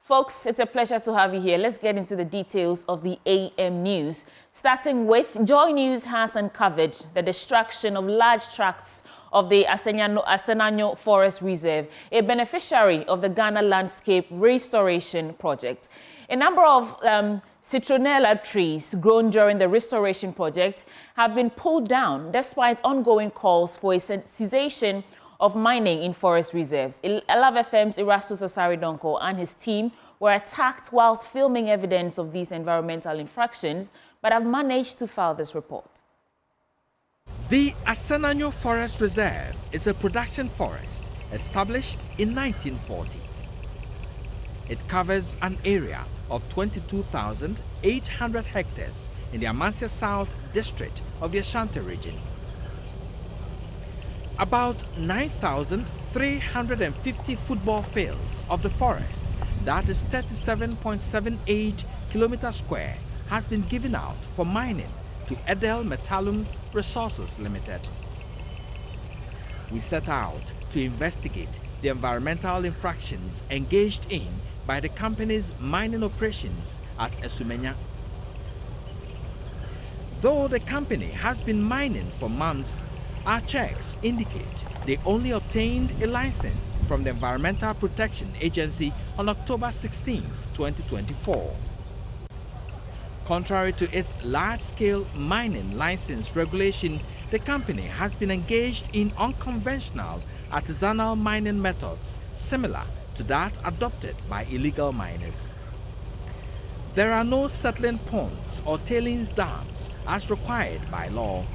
Folks, it's a pleasure to have you here. Let's get into the details of the AM news. Starting with, Joy News has uncovered the destruction of large tracts of the Aseno Forest Reserve, a beneficiary of the Ghana Landscape Restoration Project. A number of citronella trees grown during the restoration project have been pulled down despite ongoing calls for a cessation of mining in forest reserves. Love FM's Erastus Asaridonko and his team were attacked whilst filming evidence of these environmental infractions, but have managed to file this report. The Aseno Forest Reserve is a production forest established in 1940. It covers an area of 22,800 hectares in the Amasia South district of the Ashanti region. About 9,350 football fields of the forest, that is 37.78 kilometers square, has been given out for mining to Edel Metallum Resources Limited. We set out to investigate the environmental infractions engaged in by the company's mining operations at Esumenya. Though the company has been mining for months, our checks indicate they only obtained a license from the Environmental Protection Agency on October 16, 2024. Contrary to its large-scale mining license regulation, the company has been engaged in unconventional artisanal mining methods similar to that adopted by illegal miners. There are no settling ponds or tailings dams as required by law.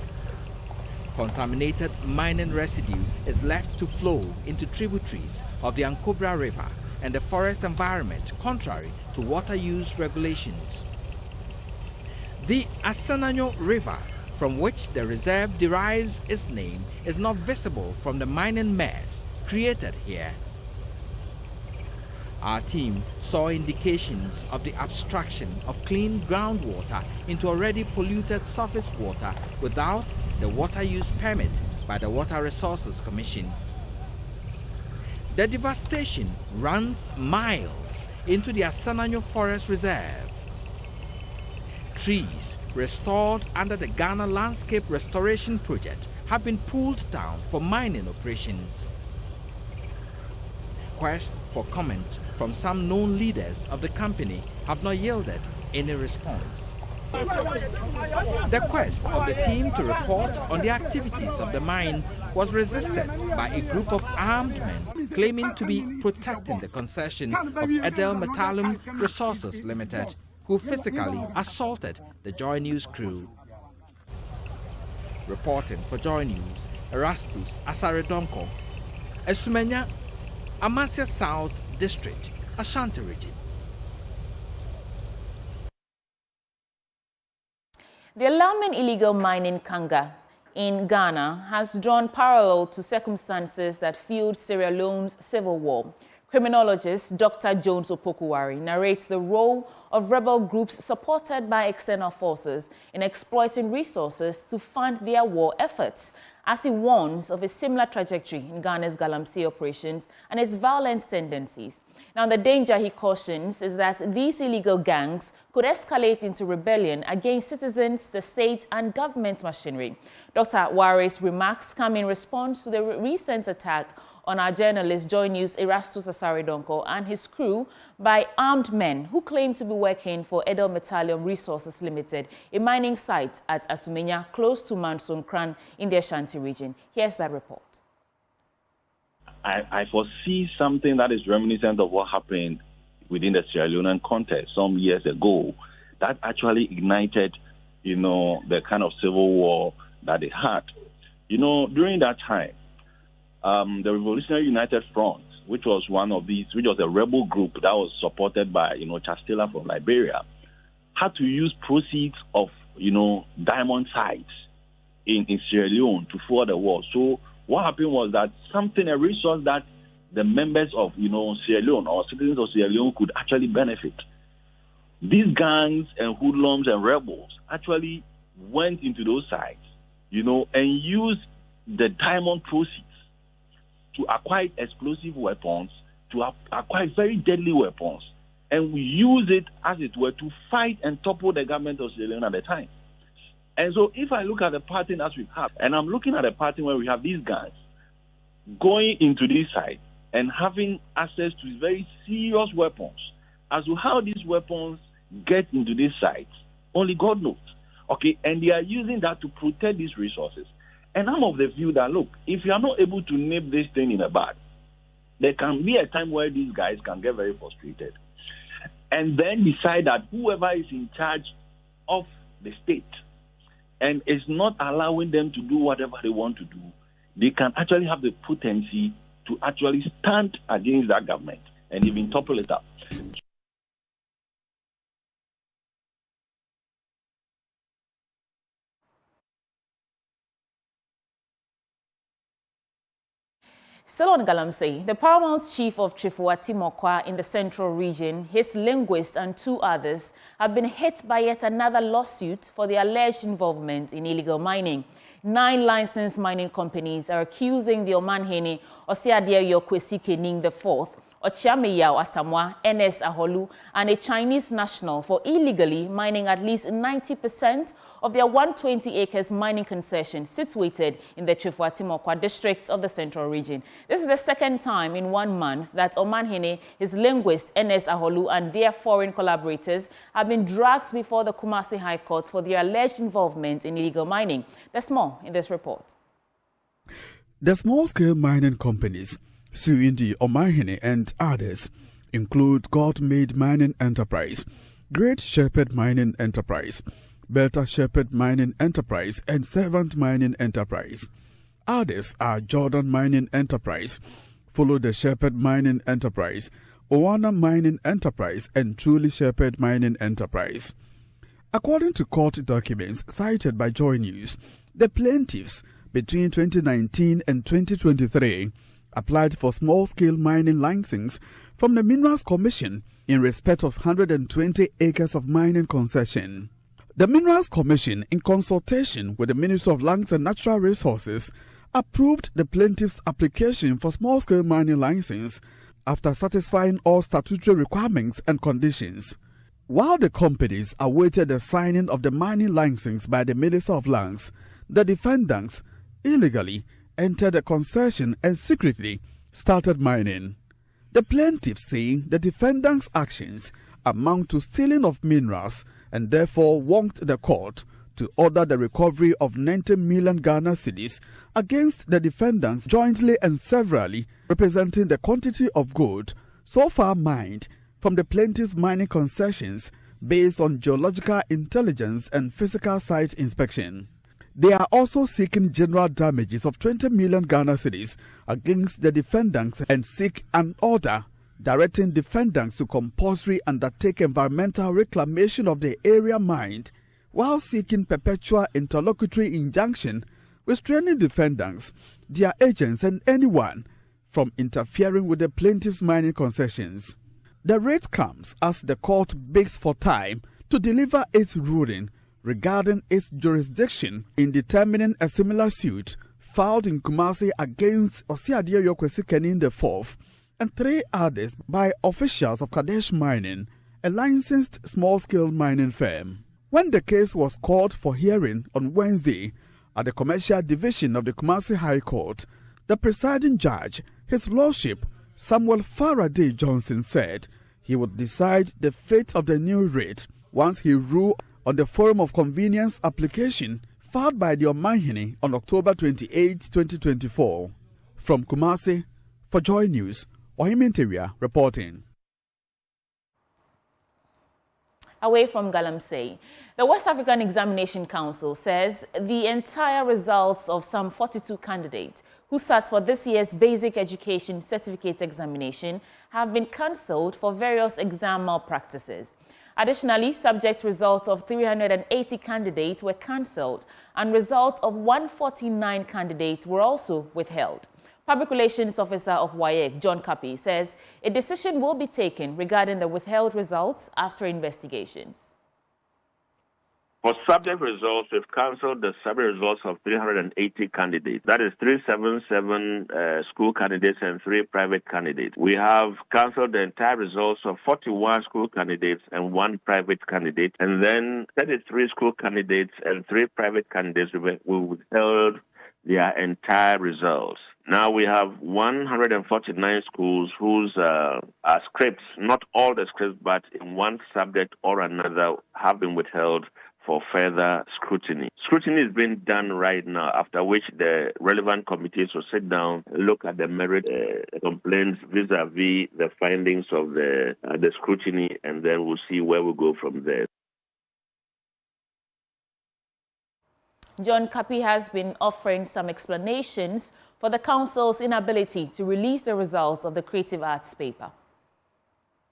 Contaminated mining residue is left to flow into tributaries of the Ankobra River and the forest environment, contrary to water use regulations. The Aseno River, from which the reserve derives its name, is not visible from the mining mess created here. Our team saw indications of the abstraction of clean groundwater into already polluted surface water without the water use permit by the Water Resources Commission. The devastation runs miles into the Aseno Forest Reserve. Trees restored under the Ghana Landscape Restoration Project have been pulled down for mining operations. Requests for comment from some known leaders of the company have not yielded any response. The quest of the team to report on the activities of the mine was resisted by a group of armed men claiming to be protecting the concession of Edel Metallum Resources Limited, who physically assaulted the Joy News crew. Reporting for Joy News, Erastus Asaridonko, Esumenya, Amasia South District, Ashanti region. The alarming illegal mining kanga in Ghana has drawn parallel to circumstances that fueled Sierra Leone's civil war. Criminologist Dr. Jones Kuari narrates the role of rebel groups supported by external forces in exploiting resources to fund their war efforts, as he warns of a similar trajectory in Ghana's Galamsey operations and its violent tendencies. Now, the danger, he cautions, is that these illegal gangs could escalate into rebellion against citizens, the state, and government machinery. Dr. Kuari's remarks come in response to the recent attack on our journalist Joy News Erastus Asaridonko and his crew by armed men who claim to be working for Edel Metallum Resources Limited, a mining site at Asumenya, close to Manson Kran in the Ashanti region. Here's that report. I foresee something that is reminiscent of what happened within the Sierra Leonean context some years ago that actually ignited, the kind of civil war that they had. During that time, the Revolutionary United Front, which was a rebel group that was supported by, Chastela from Liberia, had to use proceeds of, diamond sites in Sierra Leone to fuel the war. So what happened was that a resource that the members of, Sierra Leone or citizens of Sierra Leone could actually benefit. These gangs and hoodlums and rebels actually went into those sites, and used the diamond proceeds to acquire explosive weapons, to acquire very deadly weapons, and we use it, as it were, to fight and topple the government of Sierra Leone at the time. And so if I look at the pattern as we have, and I'm looking at a pattern where we have these guys going into this site and having access to very serious weapons, as to how these weapons get into these sites, only God knows. Okay, and they are using that to protect these resources. And I'm of the view that, look, if you are not able to nip this thing in the bud, there can be a time where these guys can get very frustrated and then decide that whoever is in charge of the state and is not allowing them to do whatever they want to do, they can actually have the potency to actually stand against that government and even topple it up. Still on Galamsey, the paramount chief of Otumfuo Osei in the central region, his linguist and 2 others have been hit by yet another lawsuit for their alleged involvement in illegal mining. 9 licensed mining companies are accusing the Omanhene Osiadia Yokwesi Kening IV, Ochiameyao Asamoah, NS Aholu, and a Chinese national for illegally mining at least 90% of their 120 acres mining concession situated in the Otumfuo Osei district of the central region. This is the second time in 1 month that Omanhene, his linguist NS Aholu, and their foreign collaborators have been dragged before the Kumasi High Court for their alleged involvement in illegal mining. There's more in this report. The small-scale mining companies suing the Omanhene and others include God-Made Mining Enterprise, Great Shepherd Mining Enterprise, Belta Shepherd Mining Enterprise, and Servant Mining Enterprise. Others are Jordan Mining Enterprise, Follow the Shepherd Mining Enterprise, Owana Mining Enterprise, and Truly Shepherd Mining Enterprise. According to court documents cited by Joy News, the plaintiffs between 2019 and 2023 applied for small-scale mining licenses from the Minerals Commission in respect of 120 acres of mining concession. The Minerals Commission, in consultation with the Ministry of Lands and Natural Resources, approved the plaintiff's application for small-scale mining license after satisfying all statutory requirements and conditions. While the companies awaited the signing of the mining license by the Minister of Lands, the defendants illegally entered the concession and secretly started mining. The plaintiffs say the defendants' actions amount to stealing of minerals and therefore want the court to order the recovery of 90 million Ghana cedis against the defendants jointly and severally, representing the quantity of gold so far mined from the plaintiffs' mining concessions based on geological intelligence and physical site inspection. They are also seeking general damages of 20 million Ghana cedis against the defendants and seek an order directing defendants to compulsory undertake environmental reclamation of the area mined, while seeking perpetual interlocutory injunction restraining defendants, their agents, and anyone from interfering with the plaintiffs' mining concessions. The rate comes as the court begs for time to deliver its ruling regarding its jurisdiction in determining a similar suit filed in Kumasi against Osiadia Yokwesi Kening IV and 3 others by officials of Kadesh Mining, a licensed small-scale mining firm. When the case was called for hearing on Wednesday at the Commercial Division of the Kumasi High Court, the presiding judge, His Lordship Samuel Faraday Johnson, said he would decide the fate of the new rate once he ruled on the Forum of Convenience application filed by the Omanhene on October 28, 2024. From Kumasi, for Joy News, Ohiminteria reporting. Away from Galamsey, the West African Examination Council says the entire results of some 42 candidates who sat for this year's Basic Education Certificate examination have been cancelled for various exam malpractices. Additionally, subject results of 380 candidates were cancelled and results of 149 candidates were also withheld. Public Relations Officer of WAEC, John Kuari, says a decision will be taken regarding the withheld results after investigations. For subject results, we've cancelled the subject results of 380 candidates. That is 377 school candidates and 3 private candidates. We have cancelled the entire results of 41 school candidates and 1 private candidate. And then 33 school candidates and 3 private candidates, we withheld their entire results. Now we have 149 schools whose scripts, not all the scripts, but in one subject or another, have been withheld for further scrutiny. Scrutiny is being done right now, after which the relevant committees will sit down, look at the merit complaints vis-a-vis the findings of the scrutiny, and then we'll see where we go from there. John Kapi has been offering some explanations for the Council's inability to release the results of the Creative Arts paper.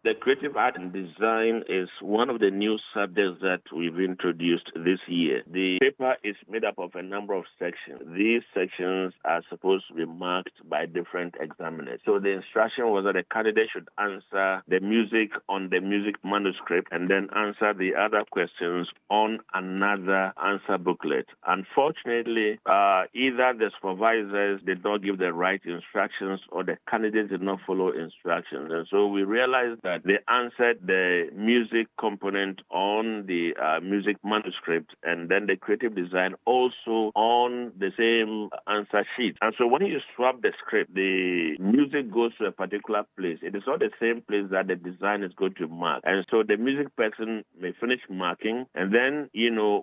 The creative art and design is one of the new subjects that we've introduced this year. The paper is made up of a number of sections. These sections are supposed to be marked by different examiners. So the instruction was that the candidate should answer the music on the music manuscript and then answer the other questions on another answer booklet. Unfortunately, either the supervisors did not give the right instructions or the candidates did not follow instructions. And so we realized that they answered the music component on the music manuscript and then the creative design also on the same answer sheet. And so when you swap the script, the music goes to a particular place. It is not the same place that the design is going to mark. And so the music person may finish marking, and then,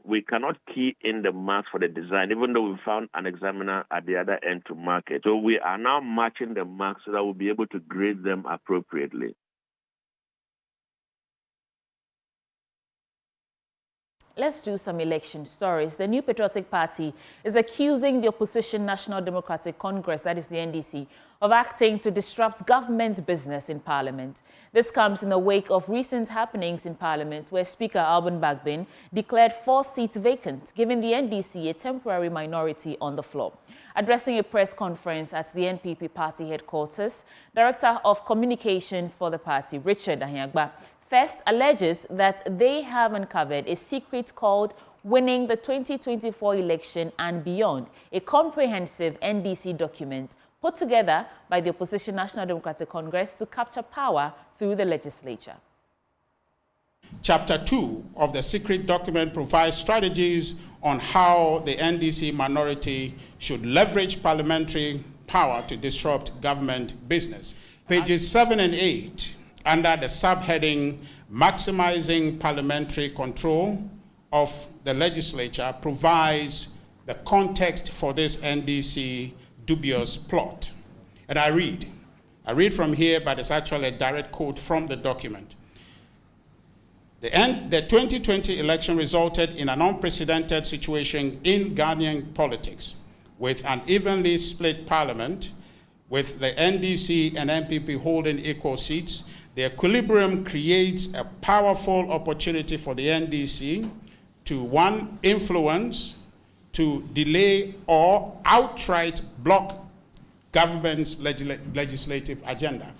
we cannot key in the marks for the design, even though we found an examiner at the other end to mark it. So we are now matching the marks so that we'll be able to grade them appropriately. Let's do some election stories. The New Patriotic Party is accusing the opposition National Democratic Congress, that is the NDC, of acting to disrupt government business in Parliament. This comes in the wake of recent happenings in Parliament where Speaker Alban Bagbin declared 4 seats vacant, giving the NDC a temporary minority on the floor. Addressing a press conference at the NPP party headquarters, Director of Communications for the party, Richard Ahiagba, first alleges that they have uncovered a secret called Winning the 2024 Election and Beyond, a comprehensive NDC document put together by the opposition National Democratic Congress to capture power through the legislature. Chapter 2 of the secret document provides strategies on how the NDC minority should leverage parliamentary power to disrupt government business. Pages 7 and 8 under the subheading Maximizing Parliamentary Control of the Legislature provides the context for this NDC dubious plot. And I read from here, but it's actually a direct quote from the document. The 2020 election resulted in an unprecedented situation in Ghanaian politics, with an evenly split parliament, with the NDC and NPP holding equal seats. The equilibrium creates a powerful opportunity for the NDC to, 1, influence, to delay or outright block government's legislative agenda.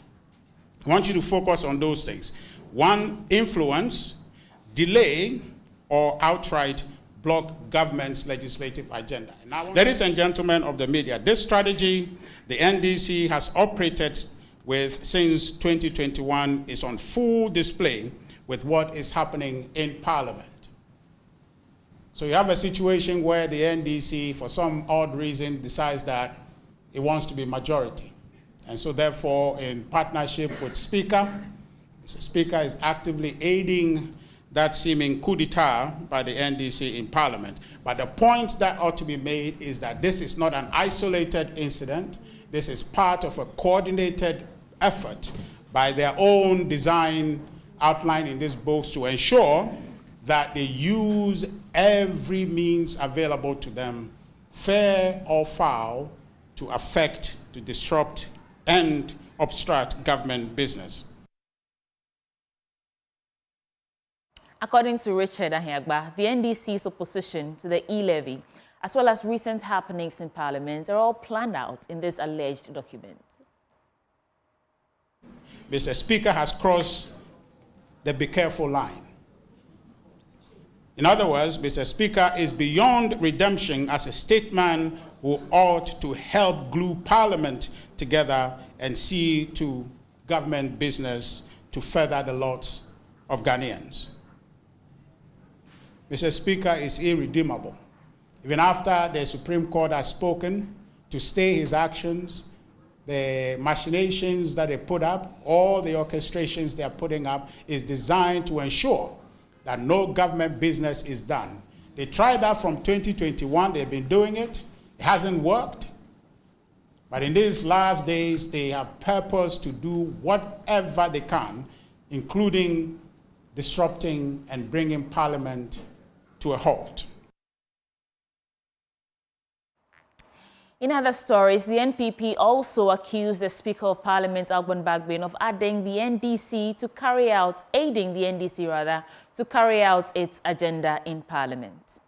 I want you to focus on those things. 1, influence, delay, or outright block government's legislative agenda. Now, ladies and gentlemen of the media, this strategy the NDC has operated with since 2021 is on full display with what is happening in Parliament. So you have a situation where the NDC, for some odd reason, decides that it wants to be majority. And so therefore, in partnership with Speaker, Mr. Speaker is actively aiding that seeming coup d'etat by the NDC in Parliament. But the point that ought to be made is that this is not an isolated incident. This is part of a coordinated effort by their own design outlined in this book to ensure that they use every means available to them, fair or foul, to affect, to disrupt, and obstruct government business. According to Richard Ahiagba, the NDC's opposition to the e-levy, as well as recent happenings in Parliament, are all planned out in this alleged document. Mr. Speaker has crossed the be careful line. In other words, Mr. Speaker is beyond redemption as a statesman who ought to help glue Parliament together and see to government business to further the lots of Ghanaians. Mr. Speaker is irredeemable. Even after the Supreme Court has spoken to stay his actions, the machinations that they put up, all the orchestrations they are putting up is designed to ensure that no government business is done. They tried that from 2021, they've been doing it. It hasn't worked. But in these last days, they have purpose to do whatever they can, including disrupting and bringing Parliament to a halt. In other stories, the NPP also accused the Speaker of Parliament, Alban Bagbin, of aiding the NDC to carry out its agenda in Parliament.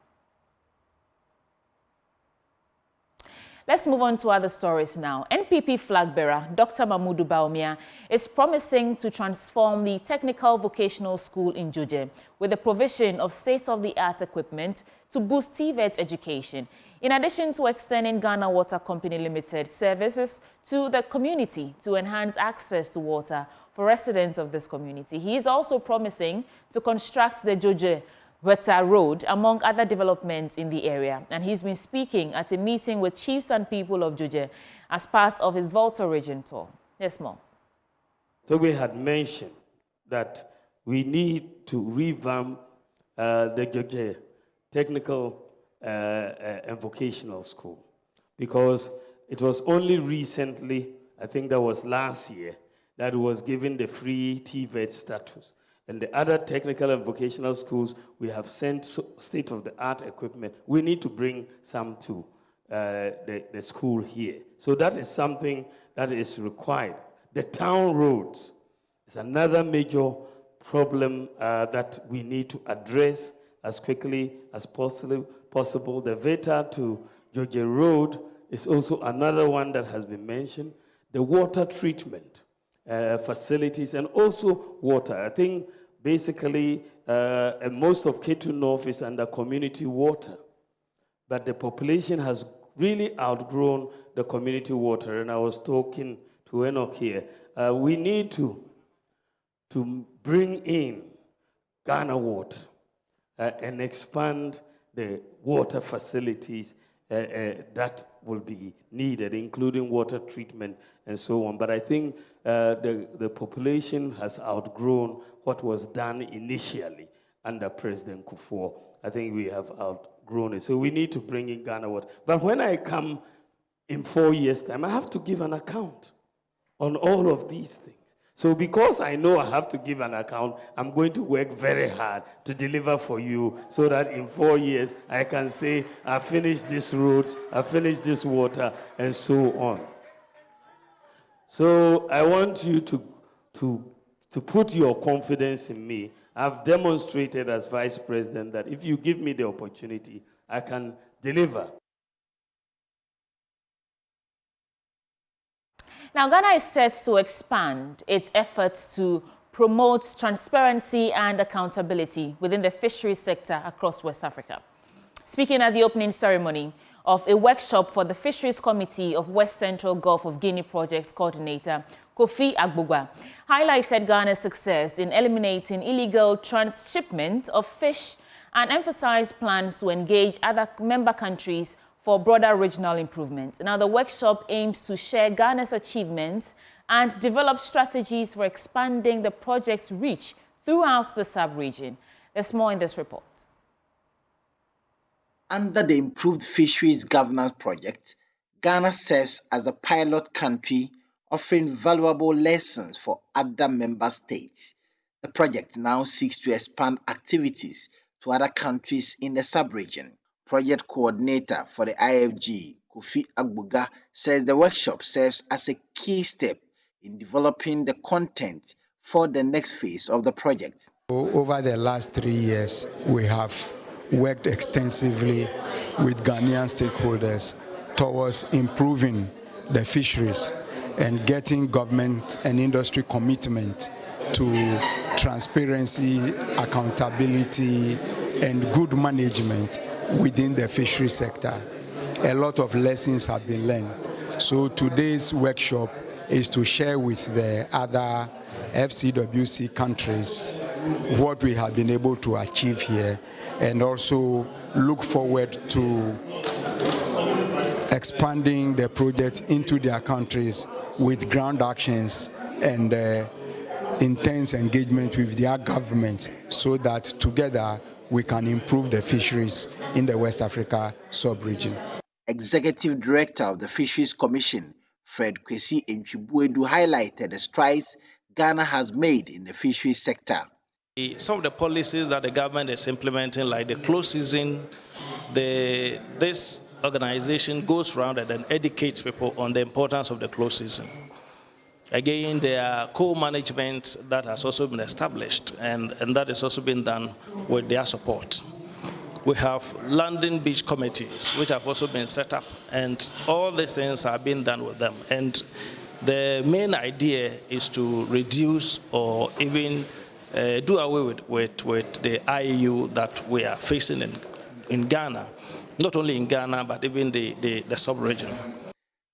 Let's move on to other stories now. NPP flag bearer Dr. Mahmoud Bawumia is promising to transform the Technical Vocational School in Juje with the provision of state-of-the-art equipment to boost TVET education, in addition to extending Ghana Water Company Limited services to the community to enhance access to water for residents of this community. He is also promising to construct the Juje Weta Road, among other developments in the area. And he's been speaking at a meeting with chiefs and people of Juje as part of his Volta region tour. Yes, Mom. Toby had mentioned that we need to revamp the Juje Technical and Vocational School, because it was only recently, I think that was last year, that it was given the free TVET status. And the other technical and vocational schools, we have sent state-of-the-art equipment. We need to bring some to the school here. So that is something that is required. The town roads is another major problem that we need to address as quickly as possible. The Veta to Juje Road is also another one that has been mentioned. The water treatment facilities and also water. I think basically most of K2 North is under community water, but the population has really outgrown the community water. And I was talking to Enoch here. We need to bring in Ghana Water and expand the water facilities that will be needed, including water treatment and so on. But I think the population has outgrown what was done initially under President Kufuor. I think we have outgrown it. So we need to bring in Ghana Water. But when I come in 4 years' time, I have to give an account on all of these things. So because I know I have to give an account, I'm going to work very hard to deliver for you so that in 4 years I can say, I finished these roads, I finished this water, and so on. So I want you to put your confidence in me. I've demonstrated as Vice President that if you give me the opportunity, I can deliver. Now, Ghana is set to expand its efforts to promote transparency and accountability within the fisheries sector across West Africa. Speaking at the opening ceremony of a workshop for the Fisheries Committee of West Central Gulf of Guinea Project Coordinator, Kofi Ahiagba highlighted Ghana's success in eliminating illegal transshipment of fish and emphasized plans to engage other member countries for broader regional improvement. Now, the workshop aims to share Ghana's achievements and develop strategies for expanding the project's reach throughout the sub-region. There's more in this report. Under the Improved Fisheries Governance project, Ghana serves as a pilot country, offering valuable lessons for other member states. The project now seeks to expand activities to other countries in the sub-region. Project coordinator for the IFG, Kofi Ahiagba, says the workshop serves as a key step in developing the content for the next phase of the project. Over the last 3 years, we have worked extensively with Ghanaian stakeholders towards improving the fisheries and getting government and industry commitment to transparency, accountability, and good management within the fishery sector. A lot of lessons have been learned. So today's workshop is to share with the other FCWC countries what we have been able to achieve here, and also look forward to expanding the project into their countries with ground actions and intense engagement with their government, so that together we can improve the fisheries in the West Africa sub-region. Executive Director of the Fisheries Commission, Fred Kwesi Ntwibuedu, highlighted the strides Ghana has made in the fisheries sector. Some of the policies that the government is implementing, like the close season, this organization goes around and educates people on the importance of the close season. Again, there are co-management that has also been established, and that has also been done with their support. We have landing beach committees, which have also been set up, and all these things are being done with them. And the main idea is to reduce or even do away with the IUU that we are facing in Ghana, not only in Ghana, but even the sub-region.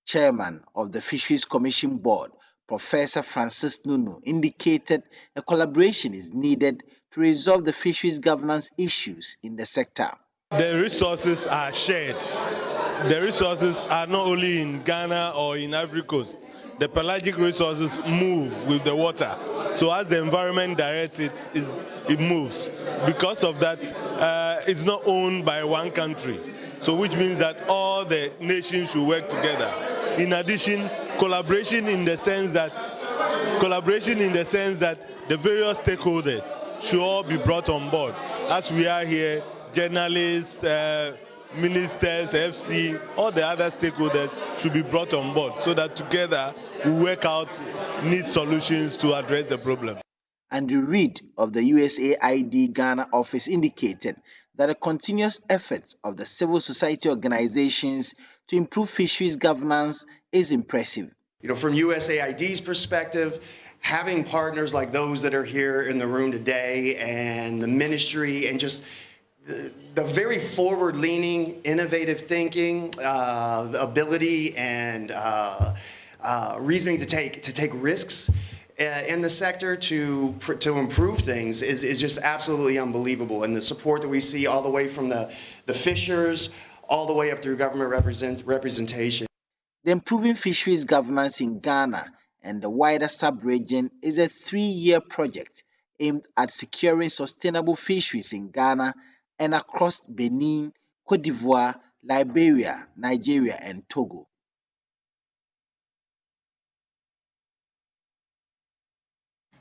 Chairman of the Fisheries Commission Board, Professor Francis Nunu, indicated a collaboration is needed to resolve the fisheries governance issues in the sector. The resources are shared. The resources are not only in Ghana or in Ivory Coast. The pelagic resources move with the water. So as the environment directs it, it moves. Because of that, it's not owned by one country. So which means that all the nations should work together. In addition, collaboration in the sense that the various stakeholders should all be brought on board. As we are here, journalists, ministers, FC, all the other stakeholders should be brought on board so that together we work out neat solutions to address the problem. Andrew Reid of the USAID Ghana office indicated that the continuous efforts of the civil society organizations to improve fisheries governance is impressive. From USAID's perspective, having partners like those that are here in the room today and the ministry and just the very forward-leaning, innovative thinking, ability and reasoning to take risks in the sector to improve things is just absolutely unbelievable. And the support that we see all the way from the fishers, all the way up through government representation. The Improving Fisheries Governance in Ghana and the wider sub-region is a 3-year project aimed at securing sustainable fisheries in Ghana and across Benin, Cote d'Ivoire, Liberia, Nigeria, and Togo.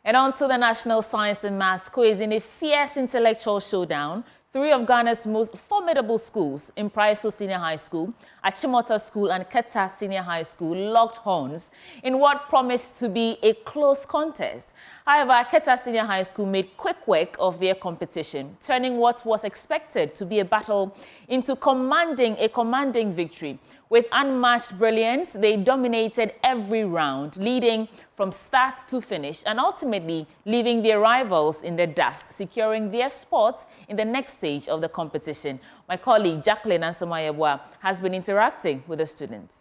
And on to the National Science and Maths quiz. In a fierce intellectual showdown, 3 of Ghana's most formidable schools, Impraiso Senior High School, Achimota School, and Keta Senior High School, locked horns in what promised to be a close contest. However, Keta Senior High School made quick work of their competition, turning what was expected to be a battle into a commanding victory. With unmatched brilliance, they dominated every round, leading from start to finish, and ultimately leaving their rivals in the dust, securing their spot in the next stage of the competition. My colleague Jacqueline Ahiagba has been interacting with the students.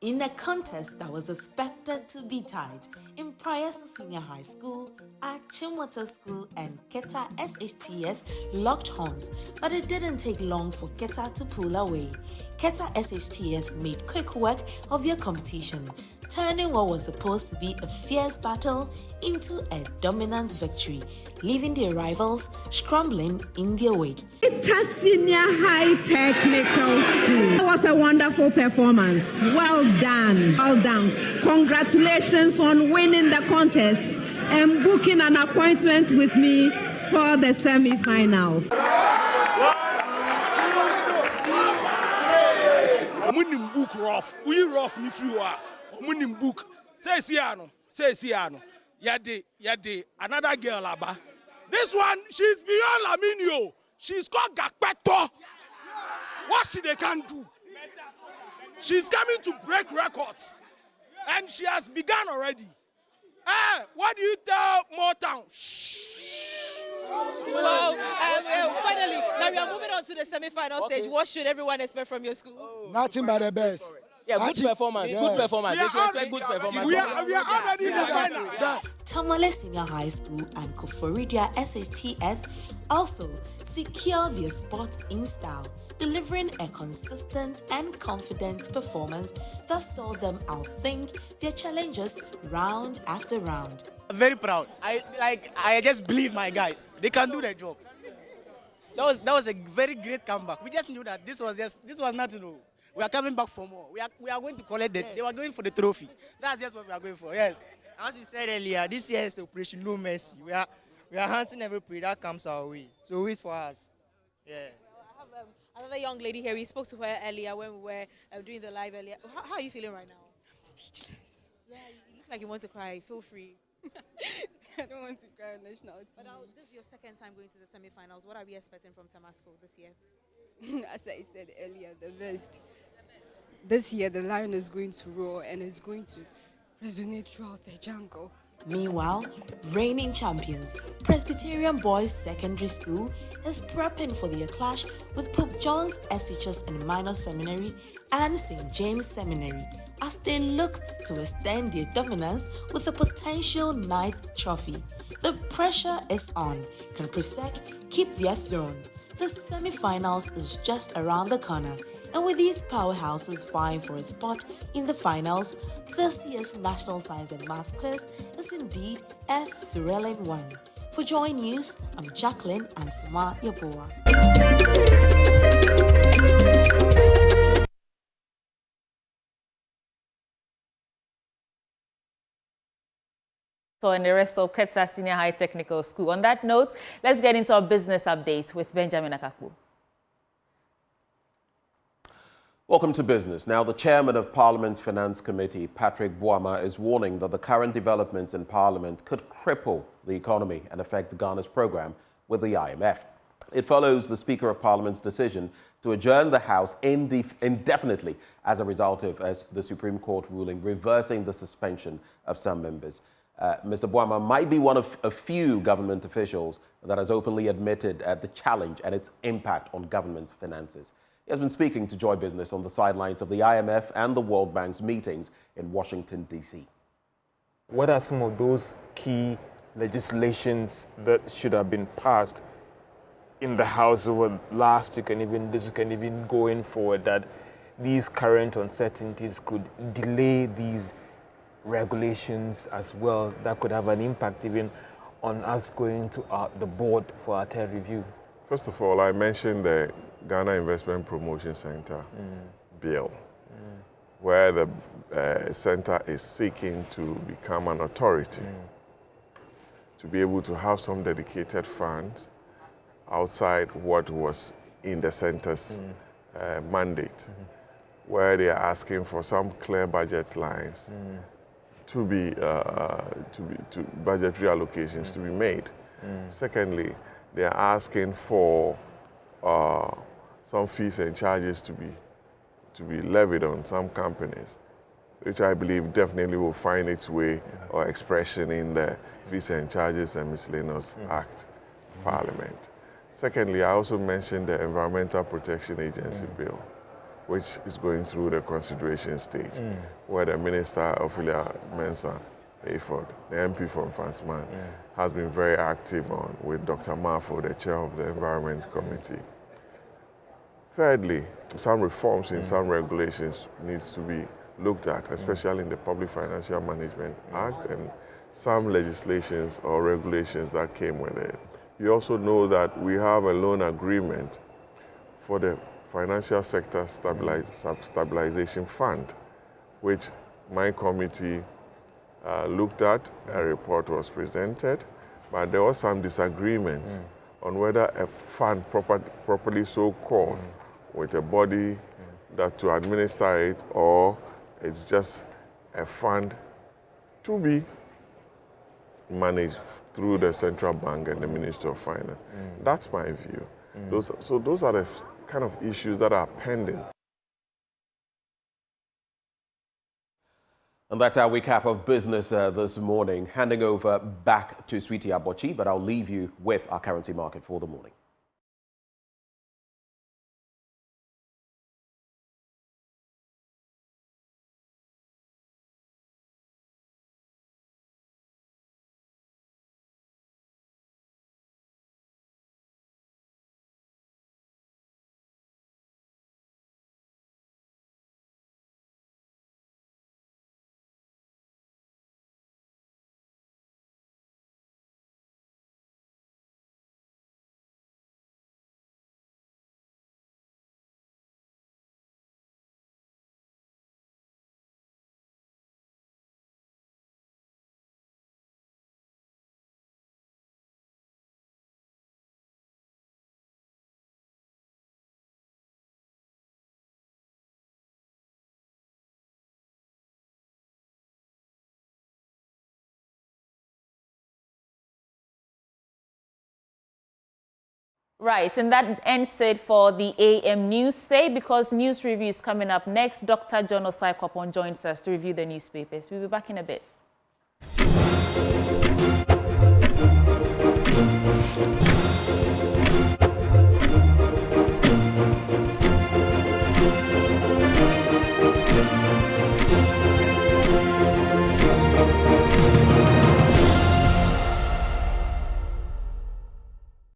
In a contest that was expected to be tied, Impraiso Senior High School, Achimota School, and Keta SHTS locked horns, but it didn't take long for Keta to pull away. Keta SHTS made quick work of their competition, turning what was supposed to be a fierce battle into a dominant victory, leaving their rivals scrambling in their wake. Keta Senior High Technical School. That was a wonderful performance. Well done. Well done. Congratulations on winning the contest and booking an appointment with me for the semi-finals. Munim book rough. We rough me through munim book. Say Siano. Yade, another girl aba. This one, she's beyond Laminio. She's called Gakpeto. What they can do? She's coming to break records. And she has begun already. What do you tell Motown? Well, finally, we are moving on to the semi-final stage. What should everyone expect from your school? Nothing but the best. Yeah, good performance. Good performance. They should expect good performance. We are already in the final. Tamale Senior High School and Koforidia SHTS also secure their spot in style, delivering a consistent and confident performance that saw them outthink their challengers round after round. Very proud. I just believe my guys. They can do their job. That was a very great comeback. We just knew that this was nothing. We are coming back for more. We are going to collect it. They were going for the trophy. That's just what we are going for. Yes. As you said earlier, this year is Operation No Mercy. We are hunting every prey that comes our way. So wait for us. Yeah. I have another young lady here. We spoke to her earlier when we were doing the live earlier. How are you feeling right now? I'm speechless. Yeah, you look like you want to cry. Feel free. I don't want to cry on national team. But this is your second time going to the semi-finals. What are we expecting from Tamasco this year? As I said earlier, the best. This year, the lion is going to roar and is going to resonate throughout the jungle. Meanwhile, reigning champions, Presbyterian Boys Secondary School is prepping for their clash with Pope John's SHS and Minor Seminary and St. James Seminary as they look to extend their dominance with a potential 9th trophy. The pressure is on. Can Presec keep their throne? The semi-finals is just around the corner, and with these powerhouses vying for a spot in the finals, this year's National Science and Maths quiz is indeed a thrilling one. For Joy News, I'm Jacqueline Ansima Yaboa. So in the rest of Keta Senior High Technical School. On that note, let's get into our business update with Benjamin Akakpo. Welcome to business. Now, the chairman of Parliament's Finance Committee, Patrick Boama, is warning that the current developments in Parliament could cripple the economy and affect Ghana's program with the IMF. It follows the Speaker of Parliament's decision to adjourn the House indefinitely as a result of the Supreme Court ruling reversing the suspension of some members. Mr. Boama might be one of a few government officials that has openly admitted the challenge and its impact on government's finances. He has been speaking to Joy Business on the sidelines of the IMF and the World Bank's meetings in Washington, D.C. What are some of those key legislations that should have been passed in the House over last week and even this week and even going forward that these current uncertainties could delay these regulations as well that could have an impact even on us going to the board for our third review? First of all, I mentioned the Ghana Investment Promotion Center bill, where the center is seeking to become an authority, to be able to have some dedicated funds outside what was in the center's mandate, where they are asking for some clear budget lines to be budgetary allocations to be made. Secondly, they are asking for some fees and charges to be levied on some companies, which I believe definitely will find its way or expression in the Fees and Charges and Miscellaneous Act, Parliament. Secondly, I also mentioned the Environmental Protection Agency bill, which is going through the consideration stage, where the Minister, Ophelia Mensah Hayford, the MP from Fansman, has been very active on with Dr. Marfo, the chair of the Environment Committee. Thirdly, some reforms in some regulations needs to be looked at, especially in the Public Financial Management Act and some legislations or regulations that came with it. You also know that we have a loan agreement for the Financial Sector Stabilization Fund, which my committee looked at. A report was presented, but there was some disagreement on whether a fund properly so called with a body that to administer it, or it's just a fund to be managed through the Central Bank and the Ministry of Finance. That's my view. Those are the kind of issues that are pending. And that's our recap of business this morning. Handing over back to Sweetie Abochi, but I'll leave you with our currency market for the morning. Right, and that ends it for the AM News. Stay because news review is coming up next. Dr. John Osei Tutu joins us to review the newspapers. We'll be back in a bit.